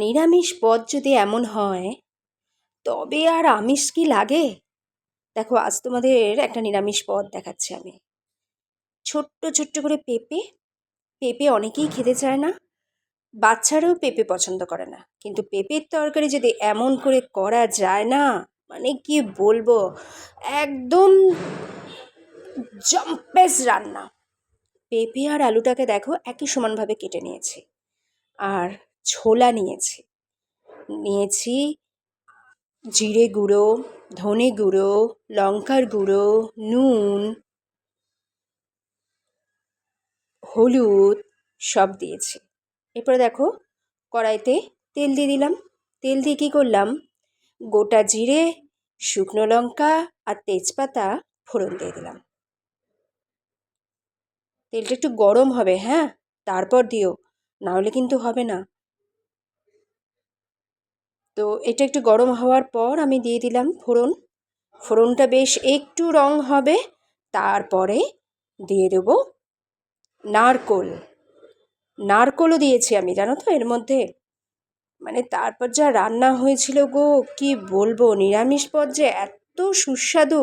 নিরামিষ পদ যদি এমন হয় তবে আর আমিষ কি লাগে? দেখো, আজ তোমাদের একটা নিরামিষ পদ দেখাচ্ছি আমি। ছোট্ট ছোট্ট করে পেঁপে। পেঁপে অনেকেই খেতে চায় না, বাচ্চারাও পেঁপে পছন্দ করে না, কিন্তু পেঁপের তরকারি যদি এমন করে করা যায় না, মানে কি বলবো, একদম জম্পেস রান্না। পেঁপে আর আলুটাকে দেখো একই সমানভাবে কেটে নিয়েছি, আর ছোলা নিয়েছি। নিয়েছি জিরে গুঁড়ো, ধনে গুঁড়ো, লঙ্কার গুঁড়ো, নুন, হলুদ সব দিয়েছি। এরপরে দেখো, কড়াইতে তেল দিয়ে দিলাম। তেল দিয়ে কী করলাম, গোটা জিরে, শুকনো লঙ্কা আর তেজপাতা ফোড়ন দিয়ে দিলাম। তেলটা একটু গরম হবে, হ্যাঁ, তারপর দিও, না হলে কিন্তু হবে না। তো এটা একটু গরম হওয়ার পর আমি দিয়ে দিলাম ফোড়ন। ফোড়নটা বেশ একটু রং হবে, তারপরে দিয়ে দেবো নারকোল। নারকোলও দিয়েছি আমি, জানো তো এর মধ্যে। মানে তারপর যা রান্না হয়েছিল গো, কি বলবো, নিরামিষ পদ যে এত সুস্বাদু,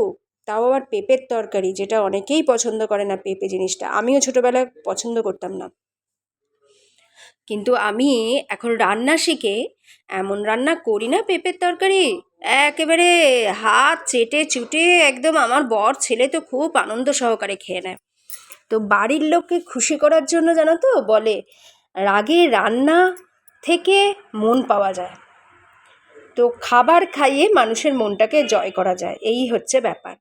তাও আবার পেঁপের তরকারি, যেটা অনেকেই পছন্দ করে না পেঁপে জিনিসটা। আমিও ছোটোবেলায় পছন্দ করতাম না, কিন্তু আমি এখন রান্না শিখে এমন রান্না করি না পেঁপের তরকারি, একেবারে হাত চেটে চুটে একদম। আমার বর ছেলে তো খুব আনন্দ সহকারে খেয়ে নেয়। তো বাড়ির লোককে খুশি করার জন্য, জানো তো, বলে রাগে রান্না থেকে মন পাওয়া যায়। তো খাবার খাইয়ে মানুষের মনটাকে জয় করা যায়, এই হচ্ছে ব্যাপার।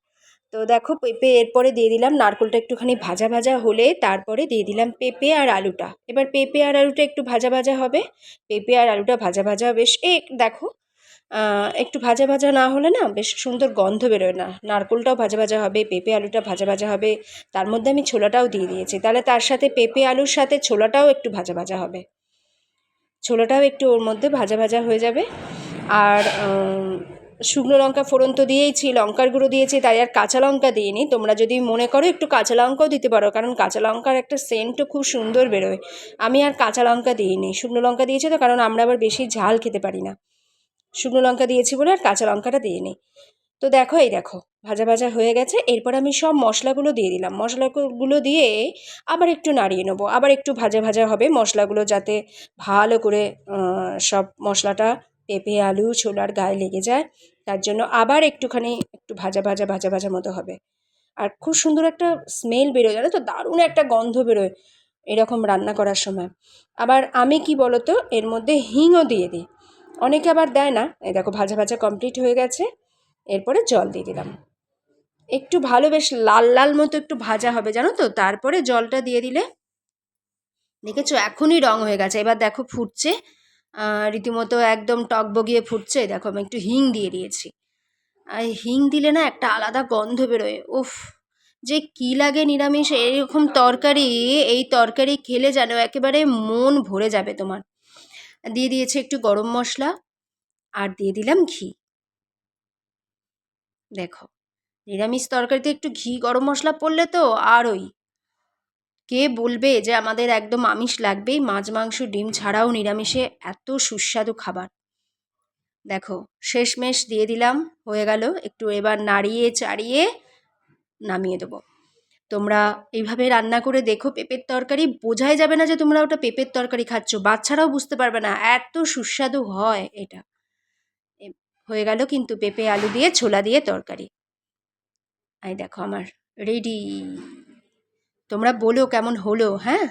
তো দেখো, পেঁপে এরপরে দিয়ে দিলাম, নারকেলটা একটুখানি ভাজা ভাজা হলে তারপরে দিয়ে দিলাম পেঁপে আর আলুটা। এবার পেঁপে আর আলুটা একটু ভাজা ভাজা হবে। পেঁপে আর আলুটা ভাজা ভাজা বেশ দেখো, একটু ভাজা ভাজা না হলে না বেশ সুন্দর গন্ধ বেরোয় না। নারকেলটাও ভাজা ভাজা হবে, পেঁপে আলুটা ভাজা ভাজা হবে, তার মধ্যে আমি ছোলাটাও দিয়ে দিয়েছি, তাহলে তার সাথে পেঁপে আলুর সাথে ছোলাটাও একটু ভাজা ভাজা হবে। ছোলাটাও একটু ওর মধ্যে ভাজা ভাজা হয়ে যাবে। আর শুকনো লঙ্কা ফোড়ন তো দিয়েইছি, লঙ্কার গুঁড়ো দিয়েছি, তাই আর কাঁচা লঙ্কা দিইনি। তোমরা যদি মনে করো একটু কাঁচা লঙ্কাও দিতে পারো, কারণ কাঁচা লঙ্কার একটা সেন্টও খুব সুন্দর বেরোয়। আমি আর কাঁচা লঙ্কা দিইনি, শুকনো লঙ্কা দিয়েছি তো, কারণ আমরা আবার বেশি ঝাল খেতে পারি না। শুকনো লঙ্কা দিয়েছি বলে আর কাঁচা লঙ্কাটা দিইনি। তো দেখো, এই দেখো ভাজা ভাজা হয়ে গেছে। এরপর আমি সব মশলাগুলো দিয়ে দিলাম। মশলাগুলো দিয়ে আবার একটু নাড়িয়ে নেবো, আবার একটু ভাজা ভাজা হবে মশলাগুলো, যাতে ভালো করে সব মশলাটা পেঁপে আলু ছোলার গায়ে লেগে যায়। তার জন্য আবার একটুখানি একটু ভাজা ভাজা ভাজা ভাজা মতো হবে। আর খুব সুন্দর একটা স্মেল বেরোয়, জানো তো, দারুণ একটা গন্ধ বেরোয় এরকম রান্না করার সময়। আবার আমি কি বলতো, এর মধ্যে হিংও দিয়ে দিই, অনেকে আবার দেয় না। এই দেখো ভাজা ভাজা কমপ্লিট হয়ে গেছে। এরপরে জল দিয়ে দিলাম, একটু ভালো বেশ লাল লাল মতো একটু ভাজা হবে, জানো তো, তারপরে জলটা দিয়ে দিলে, দেখেছো এখনই রং হয়ে গেছে। এবার দেখো ফুটছে, রীতিমতো একদম টকবগিয়ে ফুটছে। দেখো আমি একটু হিং দিয়ে দিয়েছি, আর হিং দিলে না একটা আলাদা গন্ধ বেরোয়। উফ, যে কী লাগে নিরামিষ এরকম তরকারি, এই তরকারি খেলে যেন একেবারে মন ভরে যাবে তোমার। দিয়ে দিয়েছি একটু গরম মশলা, আর দিয়ে দিলাম ঘি। দেখো, নিরামিষ তরকারিতে একটু ঘি গরম মশলা পড়লে তো আরই, কে বলবে যে আমাদের একদম আমিষ লাগবেই, মাছ মাংস ডিম ছাড়াও নিরামিষে এত সুস্বাদু খাবার। দেখো শেষমেশ দিয়ে দিলাম, হয়ে গেল। একটু এবার নাড়িয়ে চাড়িয়ে নামিয়ে দেবো। তোমরা এইভাবে রান্না করে দেখো পেঁপের তরকারি, বোঝাই যাবে না যে তোমরা ওটা পেঁপের তরকারি খাচ্ছ, বাচ্চারাও বুঝতে পারবে না, এত সুস্বাদু হয় এটা। হয়ে গেল কিন্তু পেঁপে আলু দিয়ে ছোলা দিয়ে তরকারি। এই দেখো আমার রেডি। তোমরা বলো কেমন হলো, হ্যাঁ।